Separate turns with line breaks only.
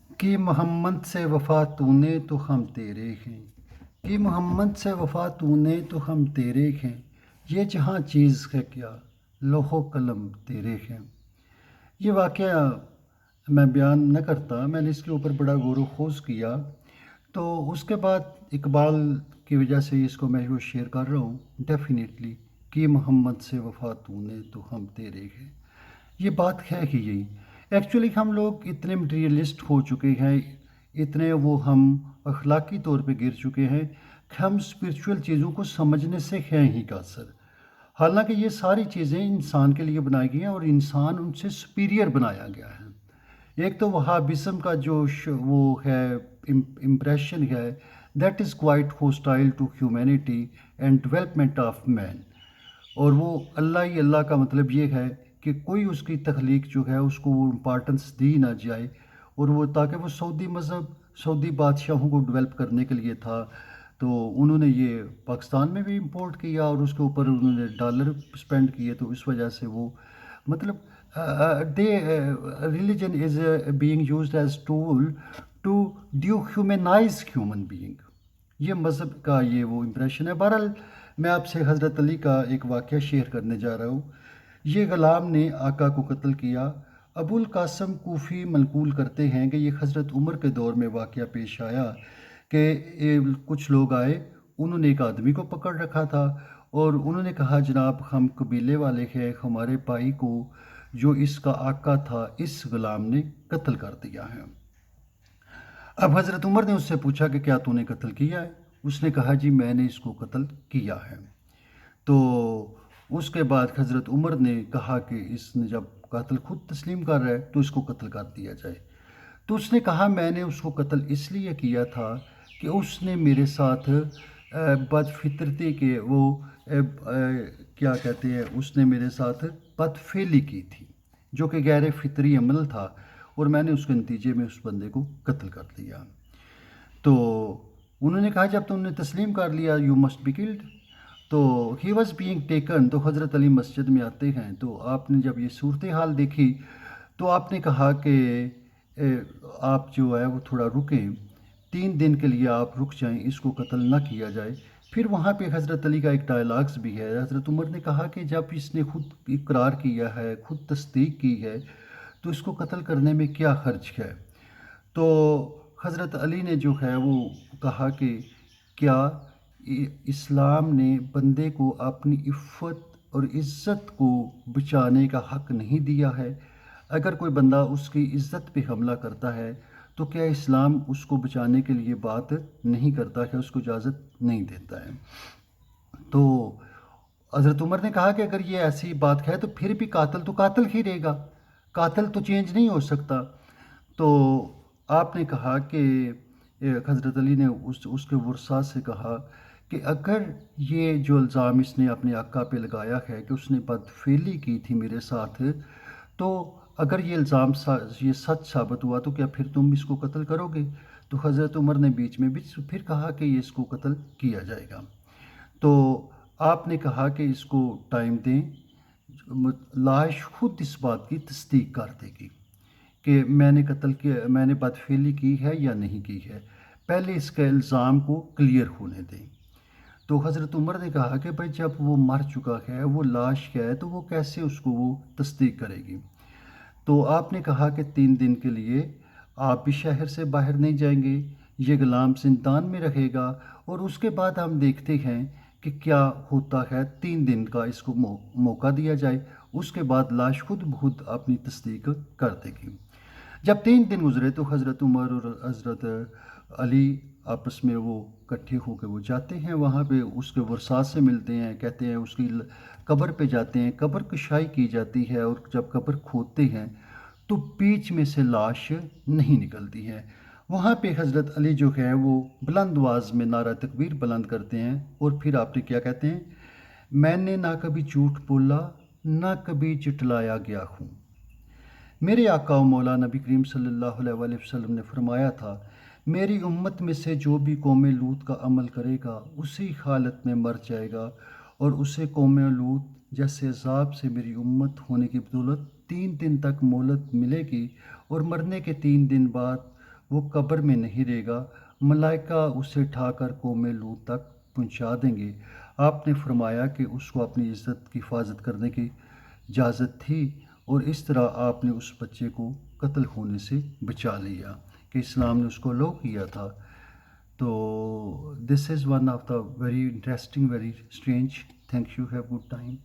کہ محمد سے وفا تُونے تو ہم تیرے ہیں، کہ محمد سے وفا تُونے تو ہم تیرے ہیں، یہ جہاں چیز ہے کیا لوح و قلم تیرے ہیں۔ یہ واقعہ میں بیان نہ کرتا، میں نے اس کے اوپر بڑا غور و خوض کیا، تو اس کے بعد اقبال کی وجہ سے اس کو میں وہ شیئر کر رہا ہوں ڈیفینیٹلی کہ محمد سے وفا تُونے تو ہم تیرے ہیں۔ یہ بات ہے ہی یہی۔ ایکچولی ہم لوگ اتنے مٹیریلسٹ ہو چکے ہیں، اتنے وہ ہم اخلاقی طور پہ گر چکے ہیں کہ ہم اسپرچول چیزوں کو سمجھنے سے ہیں ہی قاصر۔ حالانکہ یہ ساری چیزیں انسان کے لیے بنائی گئی ہیں اور انسان ان سے سپیریئر بنایا گیا ہے۔ ایک تو وہابزم کا جو وہ ہے امپریشن ہے، that is quite hostile to humanity and development of man. اور وہ اللہ ہی اللہ کا مطلب یہ ہے کہ کوئی اس کی تخلیق جو ہے اس کو وہ امپارٹنس دی نہ جائے، اور وہ تاکہ وہ سعودی مذہب سعودی بادشاہوں کو ڈیولپ کرنے کے لیے تھا، تو انہوں نے یہ پاکستان میں بھی امپورٹ کیا اور اس کے اوپر انہوں نے ڈالر اسپینڈ کیے، تو اس وجہ سے وہ مطلب the religion is being used as tool to dehumanize human being. یہ مذہب کا یہ وہ امپریشن ہے۔ بہرحال میں آپ سے حضرت علی کا ایک واقعہ شیئر کرنے جا رہا ہوں۔ یہ غلام نے آقا کو قتل کیا۔ ابو القاسم کوفی منقول کرتے ہیں کہ یہ حضرت عمر کے دور میں واقعہ پیش آیا کہ کچھ لوگ آئے، انہوں نے ایک آدمی کو پکڑ رکھا تھا اور انہوں نے کہا جناب ہم قبیلے والے ہیں، ہمارے بھائی کو جو اس کا آقا تھا اس غلام نے قتل کر دیا ہے۔ اب حضرت عمر نے اس سے پوچھا کہ کیا تو نے قتل کیا ہے؟ اس نے کہا جی میں نے اس کو قتل کیا ہے۔ تو اس کے بعد حضرت عمر نے کہا کہ اس نے جب قاتل خود تسلیم کر رہا ہے تو اس کو قتل کر دیا جائے۔ تو اس نے کہا میں نے اس کو قتل اس لیے کیا تھا کہ اس نے میرے ساتھ بد فطرتی کے وہ کیا کہتے ہیں، اس نے میرے ساتھ بدفعلی کی تھی جو کہ غیر فطری عمل تھا، اور میں نے اس کے نتیجے میں اس بندے کو قتل کر دیا۔ تو انہوں نے کہا جب تم نے تسلیم کر لیا یو مسٹ بی کلڈ۔ تو ہی واز بینگ ٹیکن، تو حضرت علی مسجد میں آتے ہیں، تو آپ نے جب یہ صورتحال دیکھی تو آپ نے کہا کہ آپ جو ہے وہ تھوڑا رکیں، 3 دن کے لیے آپ رک جائیں، اس کو قتل نہ کیا جائے۔ پھر وہاں پہ حضرت علی کا ایک ڈائلاگز بھی ہے۔ حضرت عمر نے کہا کہ جب اس نے خود اقرار کیا ہے، خود تصدیق کی ہے، تو اس کو قتل کرنے میں کیا حرج ہے؟ تو حضرت علی نے جو ہے وہ کہا کہ کیا اسلام نے بندے کو اپنی عفت اور عزت کو بچانے کا حق نہیں دیا ہے؟ اگر کوئی بندہ اس کی عزت پہ حملہ کرتا ہے تو کیا اسلام اس کو بچانے کے لیے بات نہیں کرتا ہے، اس کو اجازت نہیں دیتا ہے؟ تو حضرت عمر نے کہا کہ اگر یہ ایسی بات ہے تو پھر بھی قاتل تو قاتل ہی رہے گا، قاتل تو چینج نہیں ہو سکتا۔ تو آپ نے کہا کہ حضرت علی نے اس کے ورثاء سے کہا کہ اگر یہ جو الزام اس نے اپنے آقا پہ لگایا ہے کہ اس نے بدفعلی کی تھی میرے ساتھ، تو اگر یہ الزام یہ سچ ثابت ہوا تو کیا پھر تم اس کو قتل کرو گے؟ تو حضرت عمر نے بیچ میں بھی پھر کہا کہ یہ اس کو قتل کیا جائے گا۔ تو آپ نے کہا کہ اس کو ٹائم دیں، لاش خود اس بات کی تصدیق کر دے گی کہ میں نے قتل کیا، میں نے بدفعلی کی ہے یا نہیں کی ہے، پہلے اس کے الزام کو کلیئر ہونے دیں۔ تو حضرت عمر نے کہا کہ بھائی جب وہ مر چکا ہے، وہ لاش ہے، تو وہ کیسے اس کو وہ تصدیق کرے گی؟ تو آپ نے کہا کہ 3 دن کے لیے آپ بھی شہر سے باہر نہیں جائیں گے، یہ غلام زندان میں رہے گا، اور اس کے بعد ہم دیکھتے ہیں کہ کیا ہوتا ہے۔ 3 دن کا اس کو موقع دیا جائے، اس کے بعد لاش خود بخود اپنی تصدیق کر دے گی۔ جب 3 دن گزرے تو حضرت عمر اور حضرت علی آپس میں وہ اکٹھے ہو کے وہ جاتے ہیں، وہاں پہ اس کے ورثاء سے ملتے ہیں، کہتے ہیں اس کی قبر پہ جاتے ہیں، قبر کشائی کی جاتی ہے، اور جب قبر کھودتے ہیں تو بیچ میں سے لاش نہیں نکلتی ہے۔ وہاں پہ حضرت علی جو ہے وہ بلند آواز میں نعرہ تکبیر بلند کرتے ہیں، اور پھر آپ نے کیا کہتے ہیں؟ میں نے نہ کبھی جھوٹ بولا، نہ کبھی جھٹلایا گیا ہوں۔ میرے آقا و مولا نبی کریم صلی اللہ علیہ وآلہ وسلم نے فرمایا تھا، میری امت میں سے جو بھی قوم لوط کا عمل کرے گا اسی حالت میں مر جائے گا، اور اسے قوم لوط جیسے عذاب سے میری امت ہونے کی بدولت 3 دن تک مہلت ملے گی، اور مرنے کے 3 دن بعد وہ قبر میں نہیں رہے گا، ملائکہ اسے اٹھا کر قوم لوط تک پہنچا دیں گے۔ آپ نے فرمایا کہ اس کو اپنی عزت کی حفاظت کرنے کی اجازت تھی، اور اس طرح آپ نے اس بچے کو قتل ہونے سے بچا لیا کہ اسلام نے اس کو لو کیا تھا۔ تو this is one of the very interesting, very strange. Thank you, have good time.